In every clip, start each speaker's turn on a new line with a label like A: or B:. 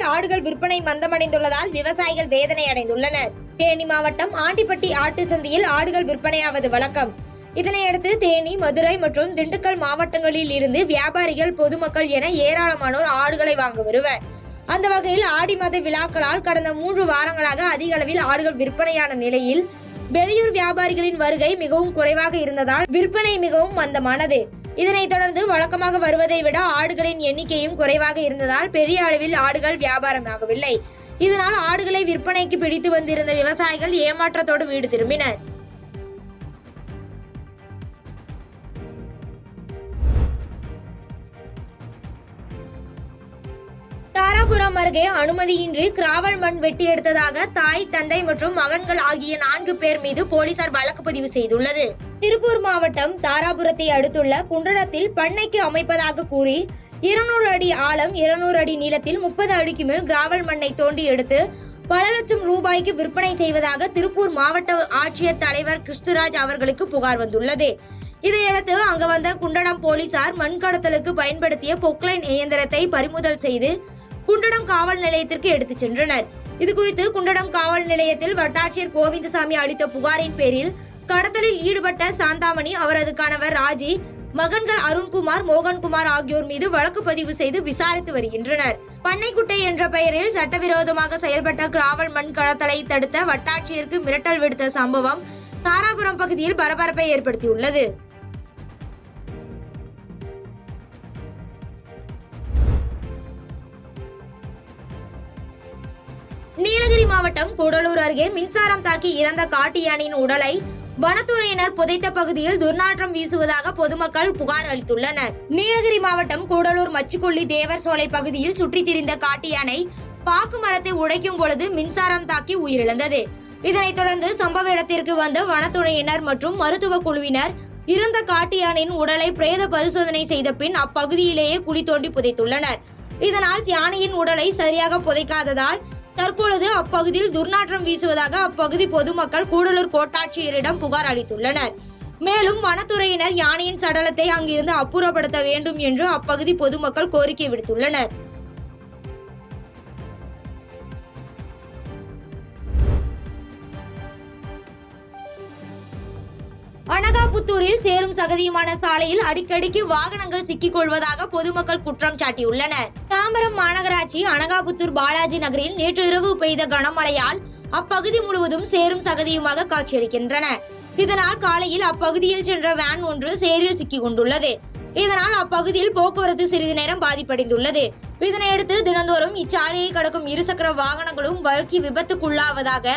A: அளவில் ஆடுகள் விற்பனை மந்தமடைந்துள்ளதால் விவசாயிகள் வேதனை அடைந்துள்ளனர். தேனி மாவட்டம் ஆண்டிப்பட்டி ஆட்டு சந்தையில் ஆடுகள் விற்பனையாவது வழக்கம். இதனையடுத்து தேனி, மதுரை மற்றும் திண்டுக்கல் மாவட்டங்களில் இருந்து வியாபாரிகள், பொதுமக்கள் என ஏராளமானோர் ஆடுகளை வாங்க வருவர். அந்த வகையில் ஆடி மாத விழாக்களால் கடந்த 3 வாரங்களாக அதிக அளவில் ஆடுகள் விற்பனையான நிலையில் வெளியூர் வியாபாரிகளின் வருகை மிகவும் குறைவாக இருந்ததால் விற்பனை மிகவும் மந்தமானது. இதனைத் தொடர்ந்து வழக்கமாக வருவதை விட ஆடுகளின் எண்ணிக்கையும் குறைவாக இருந்ததால் பெரிய அளவில் ஆடுகள் வியாபாரமாகவில்லை. இதனால் ஆடுகளை விற்பனைக்கு பிடித்து வந்திருந்த விவசாயிகள் ஏமாற்றத்தோடு வீடு திரும்பினர். தாராபுரம் அருகே அனுமதியின்றி கிராவல் மண் வெட்டி எடுத்ததாக தாய், தந்தை மற்றும் மகன்கள் ஆகிய 4 பேர் மீது போலீசார் வழக்கு பதிவு செய்துள்ளது. திருப்பூர் மாவட்டம் தாராபுரத்தை அடுத்துள்ள குண்டடத்தில் பண்ணைக்கு அமைப்பதாக கூறி 200 அடி ஆழம், 200 அடி நீளத்தில் 30 அடிக்கு மேல் கிராவல் மண்ணை தோண்டி எடுத்து பல லட்சம் ரூபாய்க்கு விற்பனை செய்வதாக திருப்பூர் மாவட்ட ஆட்சியர் தலைவர் கிறிஸ்துராஜ் அவர்களுக்கு புகார் வந்துள்ளது. இதையடுத்து அங்கு வந்த குண்டடம் போலீசார் மண் கடத்தலுக்கு பயன்படுத்திய பொக்லைன் இயந்திரத்தை பறிமுதல் செய்து குண்டடம் காவல் நிலையத்திற்கு எடுத்துச் சென்றனர். இதுகுறித்து குண்டடம் காவல் நிலையத்தில் வட்டாட்சியர் கோவிந்தசாமி அளித்த புகாரின் பேரில் கடத்தலில் ஈடுபட்ட சாந்தாமணி, அவரது கணவர் ராஜி, மகன்கள் அருண்குமார், மோகன்குமார் ஆகியோர் மீது வழக்கு பதிவு செய்து விசாரித்து வருகின்றனர். பண்ணைக்குட்டை என்ற பெயரில் சட்டவிரோதமாக செயல்பட்ட கிராவல் மண் கடத்தலை தடுத்த வட்டாட்சியருக்கு மிரட்டல் விடுத்த சம்பவம் தாராபுரம் பகுதியில் பரபரப்பை ஏற்படுத்தியுள்ளது. நீலகிரி மாவட்டம் கூடலூர் அருகே மின்சாரம் தாக்கி இறந்த காட்டு யானையின் உடலை வனத்துறையினர் புதைத்த பகுதியில் துர்நாற்றம் வீசுவதாக பொதுமக்கள் புகார் அளித்துள்ளனர். நீலகிரி மாவட்டம் கூடலூர் மச்சிக்கொல்லி தேவர் சோலை பகுதியில் சுற்றித் திரிந்த காட்டு யானை பாக்கு மரத்தை உடைக்கும் பொழுது மின்சாரம் தாக்கி உயிரிழந்தது. இதனைத் தொடர்ந்து சம்பவ இடத்திற்கு வந்த வனத்துறையினர் மற்றும் மருத்துவ குழுவினர் இறந்த காட்டு யானையின் உடலை பிரேத பரிசோதனை செய்த பின் அப்பகுதியிலேயே குழி தோண்டி புதைத்துள்ளனர். இதனால் யானையின் உடலை சரியாக புதைக்காததால் தற்பொழுது அப்பகுதியில் துர்நாற்றம் வீசுவதாக அப்பகுதி பொதுமக்கள் கூடலூர் கோட்டாட்சியரிடம் புகார் அளித்துள்ளனர். மேலும் வனத்துறையினர் யானையின் சடலத்தை அங்கிருந்து அப்புறப்படுத்த வேண்டும் என்று அப்பகுதி பொதுமக்கள் கோரிக்கை விடுத்துள்ளனர். அனகாபுத்தூரில் சேரும் சகதியுமான சாலையில் அடிக்கடிக்கு வாகனங்கள் சிக்கிக் கொள்வதாக பொதுமக்கள் குற்றம் சாட்டியுள்ளனர். தாம்பரம் மாநகராட்சி அனகாபுத்தூர் பாலாஜி நகரில் நேற்று இரவு பெய்த கனமழையால் அப்பகுதி முழுவதும் சேரும் சகதியுமாக காட்சியளிக்கின்றன. இதனால் காலையில் அப்பகுதியில் சென்ற வேன் ஒன்று சேரில் சிக்கிக் கொண்டுள்ளது. இதனால் அப்பகுதியில் போக்குவரத்து சிறிது நேரம் பாதிப்படைந்துள்ளது. இதனையடுத்து தினந்தோறும் இச்சாலையை கடக்கும் இருசக்கர வாகனங்களும் வழுக்கி விபத்துக்குள்ளாவதாக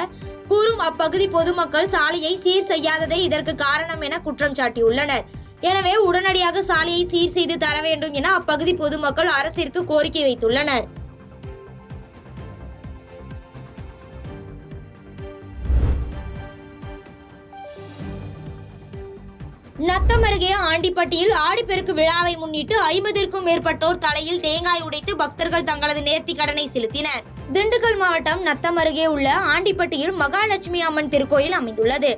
A: கூறும் அப்பகுதி பொதுமக்கள் சாலையை சீர் செய்யாததே இதற்கு காரணம் என குற்றம் சாட்டியுள்ளனர். எனவே உடனடியாக சாலையை சீர் செய்து தர வேண்டும் என அப்பகுதி பொதுமக்கள் அரசிற்கு கோரிக்கை வைத்துள்ளனர். நத்தம் அருகே ஆண்டிப்பட்டியில் ஆடிப்பெருக்கு விழாவை முன்னிட்டு 50க்கும் மேற்பட்டோர் தலையில் தேங்காய் உடைத்து பக்தர்கள் தங்களது நேர்த்திக் கடனை செலுத்தினர். திண்டுக்கல் மாவட்டம் நத்தம் அருகே உள்ள ஆண்டிப்பட்டியில் மகாலட்சுமி அம்மன் திருக்கோயில் அமைந்துள்ளது.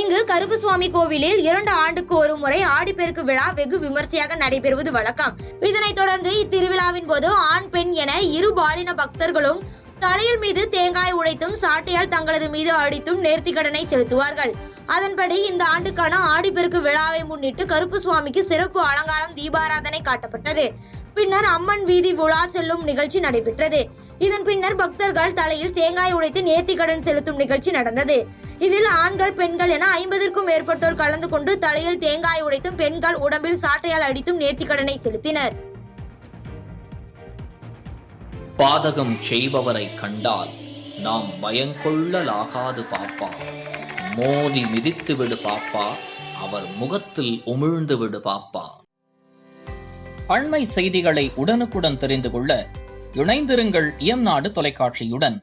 A: இங்கு கருப்புசுவாமி கோவிலில் 2 ஆண்டுக்கு ஒரு முறை ஆடிப்பெருக்கு விழா வெகு விமர்சையாக நடைபெறுவது வழக்கம். இதனைத் தொடர்ந்து இத்திருவிழாவின் போது ஆண், பெண் என 2 பாலின பக்தர்களும் தலையில் மீது தேங்காய் உடைத்தும் சாட்டையால் தங்களது மீது அடித்தும் நேர்த்திக்கடனை செலுத்துவார்கள். அதன்படி இந்த ஆண்டுக்கான ஆடிப்பெருக்கு விழாவை முன்னிட்டு கருப்புசுவாமிக்கு சிறப்பு அலங்காரம், தீபாராதனை காட்டப்பட்டது. பின்னர் அம்மன் வீதி உலா செல்லும் நிகழ்ச்சி நடைபெற்றது. இதன் பின்னர் பக்தர்கள் தலையில் தேங்காய் உடைத்து நேர்த்திக்கடன் செலுத்தும் நிகழ்ச்சி நடந்தது. இதில் ஆண்கள், பெண்கள் என 50க்கும் மேற்பட்டோர் கலந்து கொண்டு தலையில் தேங்காய் உடைத்தும் பெண்கள் உடம்பில் சாட்டையால் அடித்தும் நேர்த்திக்கடனை செலுத்தினர்.
B: பாதகம் செய்பவரை கண்டால் நாம் பயங்கொள்ளலாகாது பாப்பா, மோதி மிதித்து விடு பாப்பா, அவர் முகத்தில் உமிழ்ந்து விடு பாப்பா. அண்மை செய்திகளை உடனுக்குடன் தெரிந்து கொள்ள இணைந்திருங்கள் இயம்நாடு தொலைக்காட்சியுடன்.